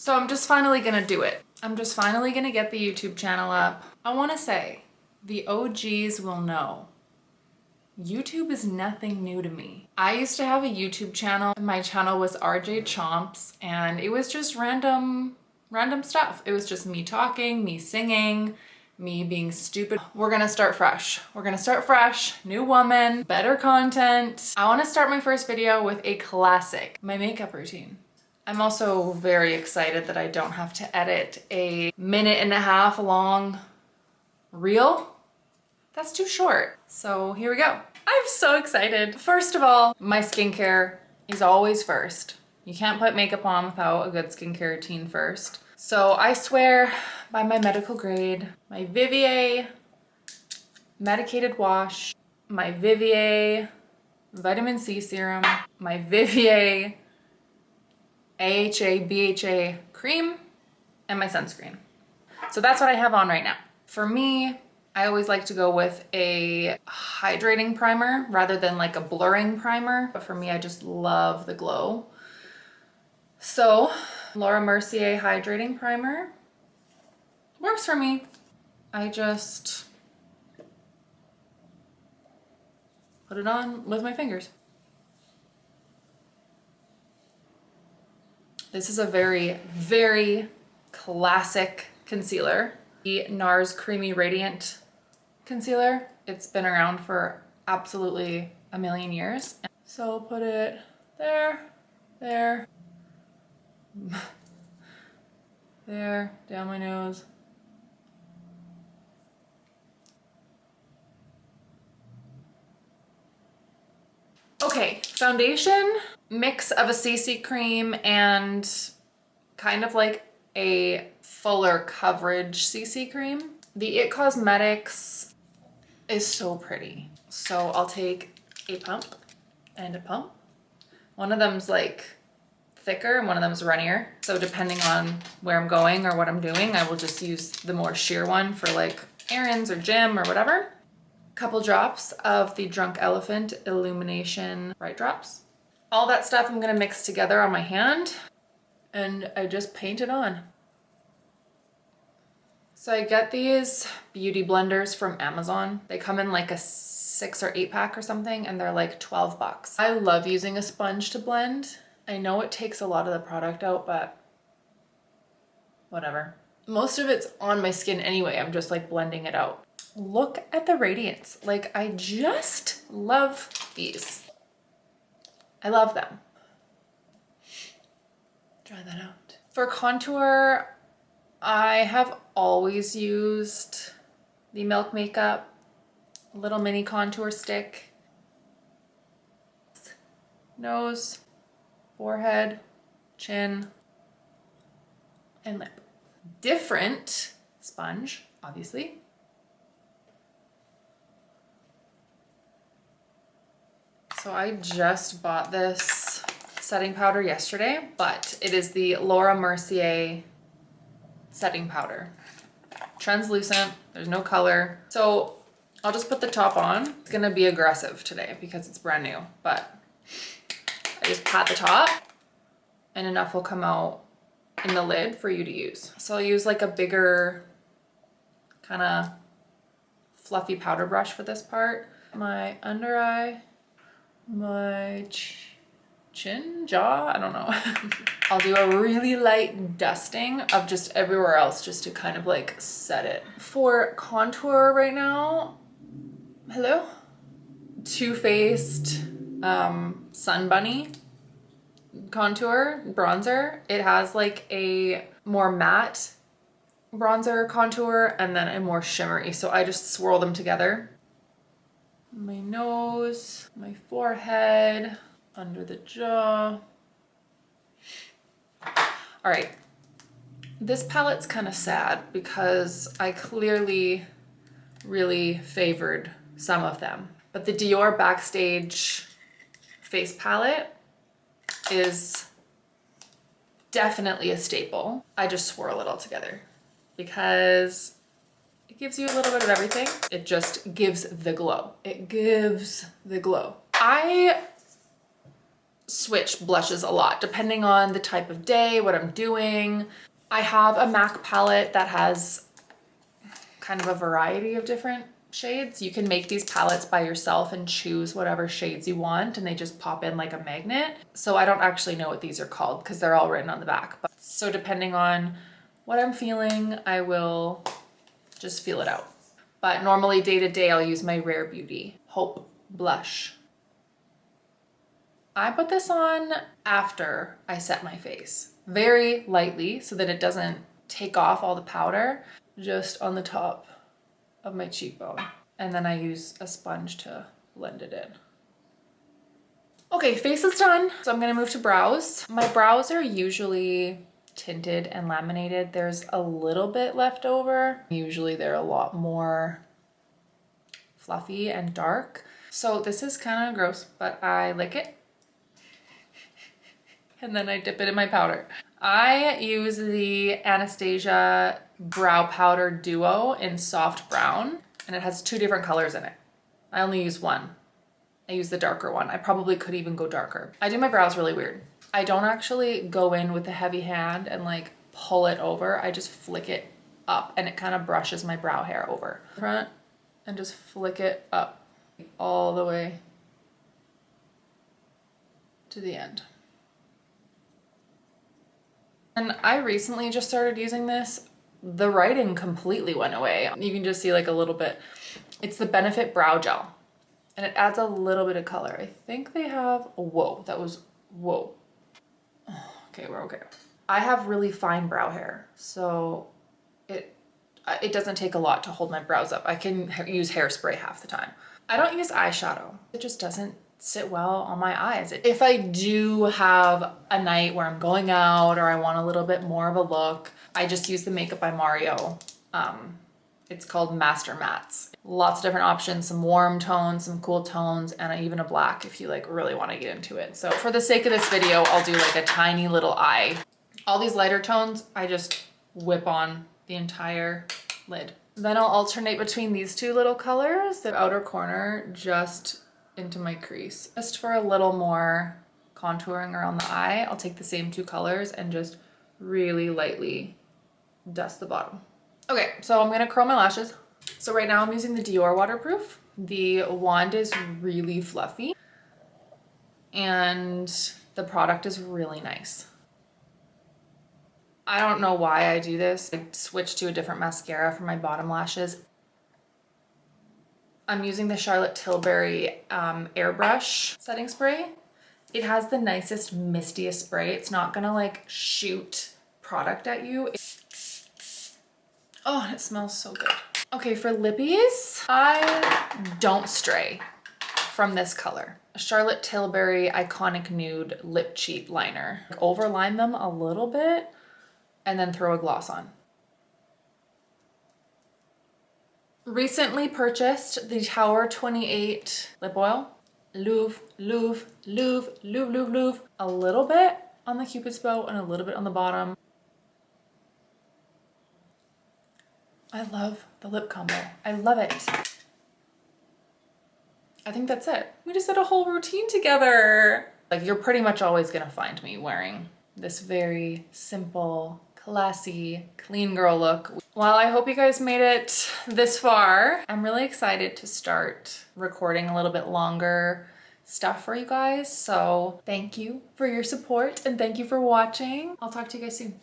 So I'm just finally gonna do it. I'm just finally gonna get the YouTube channel up. I wanna say, the OGs will know. YouTube is nothing new to me. I used to have a YouTube channel. My channel was RJ Chomps, and it was just random stuff. It was just me talking, me singing, me being stupid. We're gonna start fresh. We're gonna start fresh, new woman, better content. I wanna start my first video with a classic, my makeup routine. I'm also very excited that I don't have to edit a 1.5 minute long reel. That's too short. So here we go. I'm so excited. First of all, my skincare is always first. You can't put makeup on without a good skincare routine first. So I swear by my medical grade, my Vivier medicated wash, my Vivier vitamin C serum, my Vivier AHA, BHA cream, and my sunscreen. So that's what I have on right now. For me, I always like to go with a hydrating primer rather than like a blurring primer. But for me, I just love the glow. So Laura Mercier hydrating primer works for me. I just put it on with my fingers. This is a very, very classic concealer. The NARS Creamy Radiant concealer. It's been around for absolutely a million years. So put it there, there, there, down my nose. Okay, foundation, mix of a CC cream and kind of like a fuller coverage CC cream. The It Cosmetics is so pretty. So I'll take a pump and a pump. One of them's like thicker and one of them's runnier. So depending on where I'm going or what I'm doing, I will just use the more sheer one for like errands or gym or whatever. Couple drops of the Drunk Elephant Illumination Bright Drops. All that stuff I'm gonna mix together on my hand and I just paint it on. So I get these beauty blenders from Amazon. They come in like a 6 or 8 pack or something and they're like 12 bucks. I love using a sponge to blend. I know it takes a lot of the product out, but whatever. Most of it's on my skin anyway. I'm just like blending it out. Look at the radiance. Like I just love these. I love them. Try that out. For contour, I have always used the Milk Makeup little mini contour stick. Nose, forehead, chin, and lip. Different sponge, obviously. So I just bought this setting powder yesterday, but it is the Laura Mercier setting powder. Translucent, there's no color. So I'll just put the top on. It's gonna be aggressive today because it's brand new, but I just pat the top and enough will come out in the lid for you to use. So I'll use like a bigger kind of fluffy powder brush for this part. My under eye, my chin, jaw, I don't know. I'll do a really light dusting of just everywhere else just to kind of like set it. For contour right now, hello? Too Faced Sun Bunny contour bronzer. It has like a more matte bronzer contour and then a more shimmery. So I just swirl them together. My nose, my forehead, under the jaw. All right, this palette's kind of sad because I clearly really favored some of them. But the Dior Backstage face palette is definitely a staple. I just swirl it all together because it gives you a little bit of everything. It just gives the glow. It gives the glow. I switch blushes a lot depending on the type of day, what I'm doing. I have a MAC palette that has kind of a variety of different shades. You can make these palettes by yourself and choose whatever shades you want, and they just pop in like a magnet. So I don't actually know what these are called because they're all written on the back. But so depending on what I'm feeling, I will just feel it out. But normally day to day, I'll use my Rare Beauty Hope blush. I put this on after I set my face, very lightly so that it doesn't take off all the powder, just on the top of my cheekbone. And then I use a sponge to blend it in. Okay, face is done. So I'm gonna move to brows. My brows are usually tinted and laminated. There's a little bit left over. Usually they're a lot more fluffy and dark. So this is kind of gross, but I lick it. And then I dip it in my powder. I use the Anastasia Brow Powder Duo in soft brown, and it has 2 different colors in it. I only use one. I use the darker one. I probably could even go darker. I do my brows really weird. I don't actually go in with a heavy hand and like pull it over. I just flick it up and it kind of brushes my brow hair over. Front and just flick it up all the way to the end. And I recently just started using this. The writing completely went away. You can just see like a little bit. It's the Benefit Brow Gel. And it adds a little bit of color. I think they have, whoa, that was, whoa. Okay, we're okay. I have really fine brow hair, so it doesn't take a lot to hold my brows up. I can use hairspray half the time. I don't use eyeshadow. It just doesn't sit well on my eyes. If I do have a night where I'm going out or I want a little bit more of a look, I just use the Makeup by Mario. It's called Master Mattes. Lots of different options, some warm tones, some cool tones, and even a black if you like really want to get into it. So for the sake of this video, I'll do like a tiny little eye. All these lighter tones, I just whip on the entire lid. Then I'll alternate between these 2 little colors, the outer corner just into my crease. Just for a little more contouring around the eye, I'll take the same 2 colors and just really lightly dust the bottom. Okay, so I'm gonna curl my lashes. So right now I'm using the Dior Waterproof. The wand is really fluffy and the product is really nice. I don't know why I do this. I switched to a different mascara for my bottom lashes. I'm using the Charlotte Tilbury airbrush setting spray. It has the nicest, mistiest spray. It's not gonna like shoot product at you. Oh, it smells so good. Okay, for lippies, I don't stray from this color. Charlotte Tilbury Iconic Nude Lip Cheat Liner. Overline them a little bit and then throw a gloss on. Recently purchased the Tower 28 lip oil. Louvre, Louvre, Louvre, Louvre, Louvre, Louvre. A little bit on the Cupid's bow and a little bit on the bottom. I love the lip combo. I love it. I think that's it. We just did a whole routine together. Like, you're pretty much always gonna find me wearing this very simple, classy, clean girl look. Well, I hope you guys made it this far. I'm really excited to start recording a little bit longer stuff for you guys. So thank you for your support and thank you for watching. I'll talk to you guys soon.